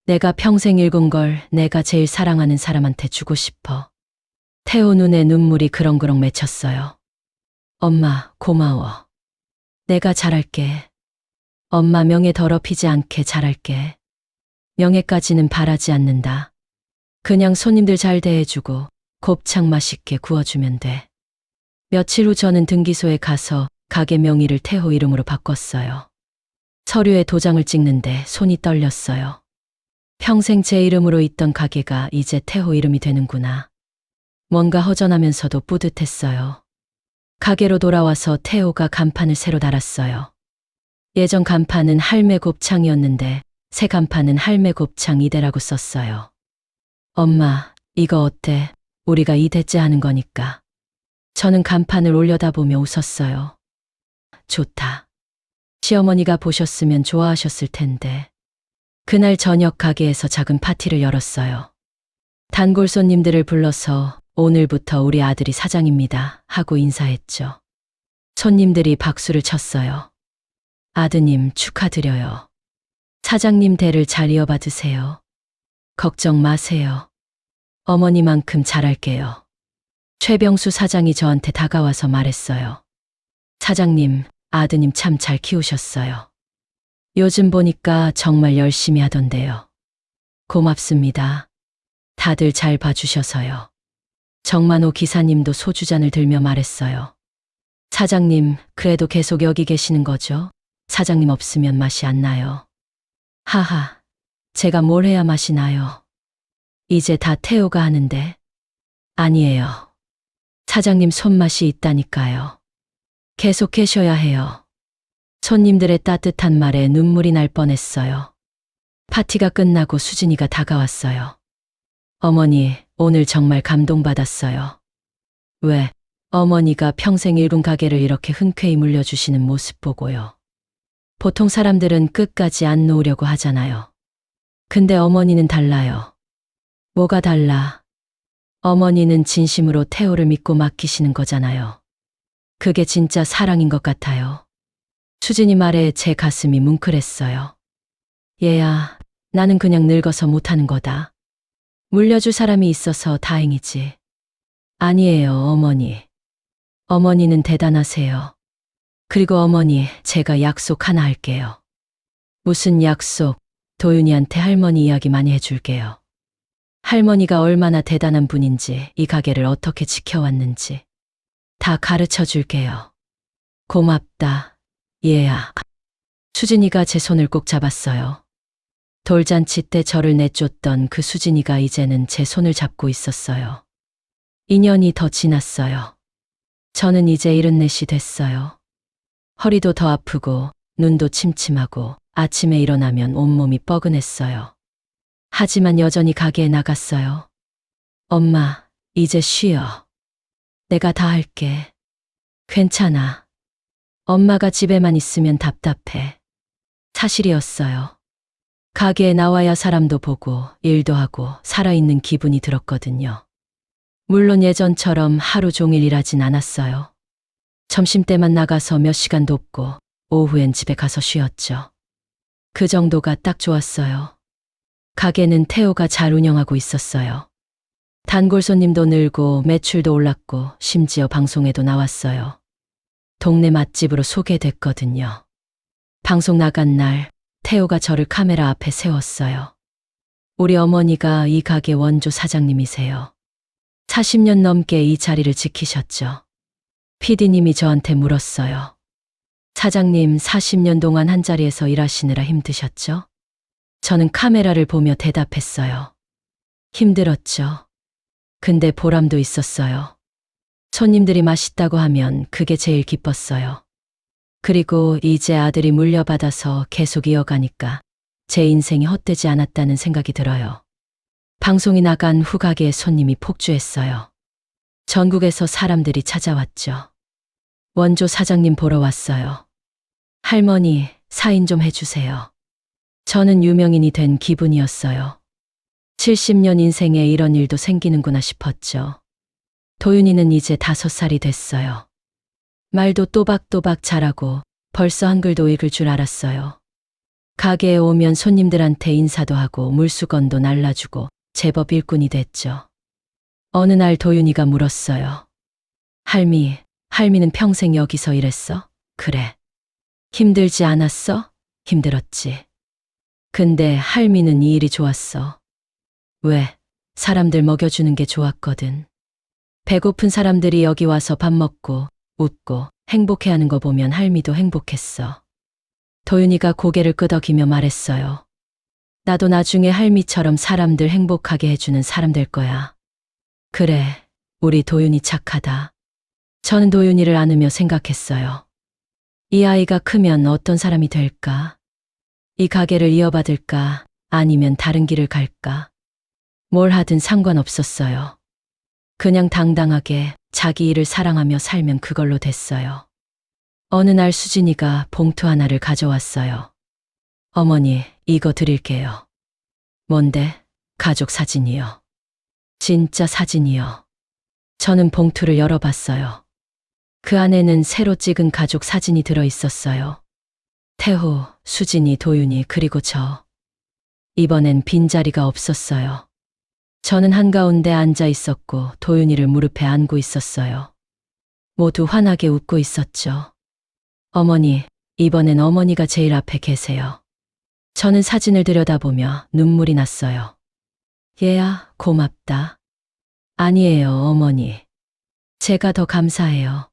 내가 평생 일군 걸 내가 제일 사랑하는 사람한테 주고 싶어. 태호 눈에 눈물이 그렁그렁 맺혔어요. 엄마, 고마워. 내가 잘할게. 엄마 명예 더럽히지 않게 잘할게. 명예까지는 바라지 않는다. 그냥 손님들 잘 대해주고 곱창 맛있게 구워주면 돼. 며칠 후 저는 등기소에 가서 가게 명의를 태호 이름으로 바꿨어요. 서류에 도장을 찍는데 손이 떨렸어요. 평생 제 이름으로 있던 가게가 이제 태호 이름이 되는구나. 뭔가 허전하면서도 뿌듯했어요. 가게로 돌아와서 태호가 간판을 새로 달았어요. 예전 간판은 할매 곱창이었는데 새 간판은 할매 곱창 이대라고 썼어요. 엄마, 이거 어때? 우리가 2대째 하는 거니까. 저는 간판을 올려다보며 웃었어요. 좋다. 시어머니가 보셨으면 좋아하셨을 텐데. 그날 저녁 가게에서 작은 파티를 열었어요. 단골 손님들을 불러서 오늘부터 우리 아들이 사장입니다 하고 인사했죠. 손님들이 박수를 쳤어요. 아드님 축하드려요. 사장님 대를 잘 이어받으세요. 걱정 마세요. 어머니만큼 잘할게요. 최병수 사장이 저한테 다가와서 말했어요. 사장님, 아드님 참 잘 키우셨어요. 요즘 보니까 정말 열심히 하던데요. 고맙습니다. 다들 잘 봐주셔서요. 정만호 기사님도 소주잔을 들며 말했어요. 사장님, 그래도 계속 여기 계시는 거죠? 사장님 없으면 맛이 안 나요. 하하, 제가 뭘 해야 맛이 나요? 이제 다 태호가 하는데. 아니에요. 사장님 손맛이 있다니까요. 계속 계셔야 해요. 손님들의 따뜻한 말에 눈물이 날 뻔했어요. 파티가 끝나고 수진이가 다가왔어요. 어머니, 오늘 정말 감동받았어요. 왜? 어머니가 평생 일군 가게를 이렇게 흔쾌히 물려주시는 모습 보고요. 보통 사람들은 끝까지 안 놓으려고 하잖아요. 근데 어머니는 달라요. 뭐가 달라? 어머니는 진심으로 태호를 믿고 맡기시는 거잖아요. 그게 진짜 사랑인 것 같아요. 수진이 말에 제 가슴이 뭉클했어요. 얘야, 나는 그냥 늙어서 못하는 거다. 물려줄 사람이 있어서 다행이지. 아니에요, 어머니. 어머니는 대단하세요. 그리고 어머니, 제가 약속 하나 할게요. 무슨 약속? 도윤이한테 할머니 이야기 많이 해줄게요. 할머니가 얼마나 대단한 분인지, 이 가게를 어떻게 지켜왔는지 다 가르쳐 줄게요. 고맙다, 얘야. 수진이가 제 손을 꼭 잡았어요. 돌잔치 때 저를 내쫓던 그 수진이가 이제는 제 손을 잡고 있었어요. 2년이 더 지났어요. 저는 이제 74이 됐어요. 허리도 더 아프고 눈도 침침하고 아침에 일어나면 온몸이 뻐근했어요. 하지만 여전히 가게에 나갔어요. 엄마, 이제 쉬어. 내가 다 할게. 괜찮아. 엄마가 집에만 있으면 답답해. 사실이었어요. 가게에 나와야 사람도 보고 일도 하고 살아있는 기분이 들었거든요. 물론 예전처럼 하루 종일 일하진 않았어요. 점심때만 나가서 몇 시간 돕고 오후엔 집에 가서 쉬었죠. 그 정도가 딱 좋았어요. 가게는 태호가 잘 운영하고 있었어요. 단골 손님도 늘고 매출도 올랐고 심지어 방송에도 나왔어요. 동네 맛집으로 소개됐거든요. 방송 나간 날 태호가 저를 카메라 앞에 세웠어요. 우리 어머니가 이 가게 원조 사장님이세요. 40년 넘게 이 자리를 지키셨죠. PD님이 저한테 물었어요. 사장님, 40년 동안 한 자리에서 일하시느라 힘드셨죠? 저는 카메라를 보며 대답했어요. 힘들었죠. 근데 보람도 있었어요. 손님들이 맛있다고 하면 그게 제일 기뻤어요. 그리고 이제 아들이 물려받아서 계속 이어가니까 제 인생이 헛되지 않았다는 생각이 들어요. 방송이 나간 후 가게에 손님이 폭주했어요. 전국에서 사람들이 찾아왔죠. 원조 사장님 보러 왔어요. 할머니, 사인 좀 해주세요. 저는 유명인이 된 기분이었어요. 70년 인생에 이런 일도 생기는구나 싶었죠. 도윤이는 이제 5살이 됐어요. 말도 또박또박 잘하고 벌써 한글도 읽을 줄 알았어요. 가게에 오면 손님들한테 인사도 하고 물수건도 날라주고 제법 일꾼이 됐죠. 어느 날 도윤이가 물었어요. 할미는 평생 여기서 일했어? 그래. 힘들지 않았어? 힘들었지. 근데 할미는 이 일이 좋았어. 왜? 사람들 먹여주는 게 좋았거든. 배고픈 사람들이 여기 와서 밥 먹고 웃고 행복해하는 거 보면 할미도 행복했어. 도윤이가 고개를 끄덕이며 말했어요. 나도 나중에 할미처럼 사람들 행복하게 해주는 사람 될 거야. 그래, 우리 도윤이 착하다. 저는 도윤이를 안으며 생각했어요. 이 아이가 크면 어떤 사람이 될까? 이 가게를 이어받을까? 아니면 다른 길을 갈까? 뭘 하든 상관없었어요. 그냥 당당하게 자기 일을 사랑하며 살면 그걸로 됐어요. 어느 날 수진이가 봉투 하나를 가져왔어요. 어머니, 이거 드릴게요. 뭔데? 가족 사진이요. 진짜 사진이요. 저는 봉투를 열어봤어요. 그 안에는 새로 찍은 가족 사진이 들어 있었어요. 태호, 수진이, 도윤이, 그리고 저. 이번엔 빈자리가 없었어요. 저는 한가운데 앉아 있었고 도윤이를 무릎에 안고 있었어요. 모두 환하게 웃고 있었죠. 어머니, 이번엔 어머니가 제일 앞에 계세요. 저는 사진을 들여다보며 눈물이 났어요. 얘야, 고맙다. 아니에요, 어머니. 제가 더 감사해요.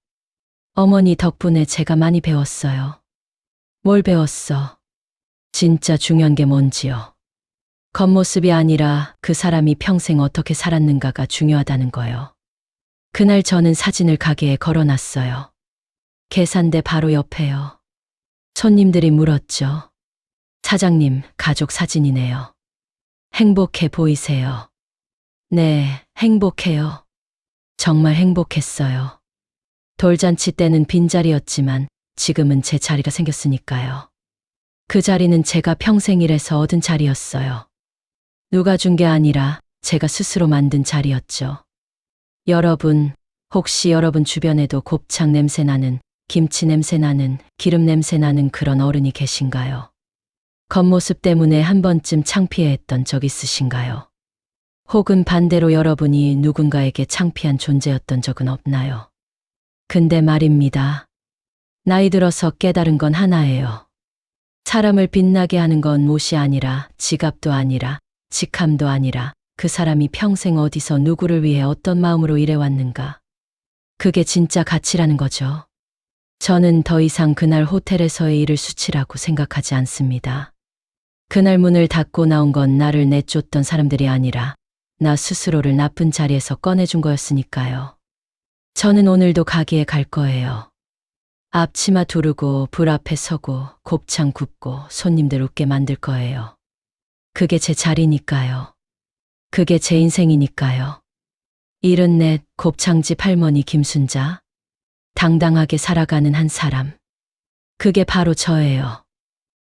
어머니 덕분에 제가 많이 배웠어요. 뭘 배웠어? 진짜 중요한 게 뭔지요. 겉모습이 아니라 그 사람이 평생 어떻게 살았는가가 중요하다는 거요. 그날 저는 사진을 가게에 걸어놨어요. 계산대 바로 옆에요. 손님들이 물었죠. 사장님, 가족 사진이네요. 행복해 보이세요. 네, 행복해요. 정말 행복했어요. 돌잔치 때는 빈자리였지만 지금은 제 자리가 생겼으니까요. 그 자리는 제가 평생 일해서 얻은 자리였어요. 누가 준 게 아니라 제가 스스로 만든 자리였죠. 여러분, 혹시 여러분 주변에도 곱창 냄새 나는, 김치 냄새 나는, 기름 냄새 나는 그런 어른이 계신가요? 겉모습 때문에 한 번쯤 창피해했던 적 있으신가요? 혹은 반대로 여러분이 누군가에게 창피한 존재였던 적은 없나요? 근데 말입니다. 나이 들어서 깨달은 건 하나예요. 사람을 빛나게 하는 건 못이 아니라, 지갑도 아니라, 직함도 아니라 그 사람이 평생 어디서 누구를 위해 어떤 마음으로 일해왔는가. 그게 진짜 가치라는 거죠. 저는 더 이상 그날 호텔에서의 일을 수치라고 생각하지 않습니다. 그날 문을 닫고 나온 건 나를 내쫓던 사람들이 아니라 나 스스로를 나쁜 자리에서 꺼내준 거였으니까요. 저는 오늘도 가게에 갈 거예요. 앞치마 두르고 불 앞에 서고 곱창 굽고 손님들 웃게 만들 거예요. 그게 제 자리니까요. 그게 제 인생이니까요. 74 곱창집 할머니 김순자. 당당하게 살아가는 한 사람. 그게 바로 저예요.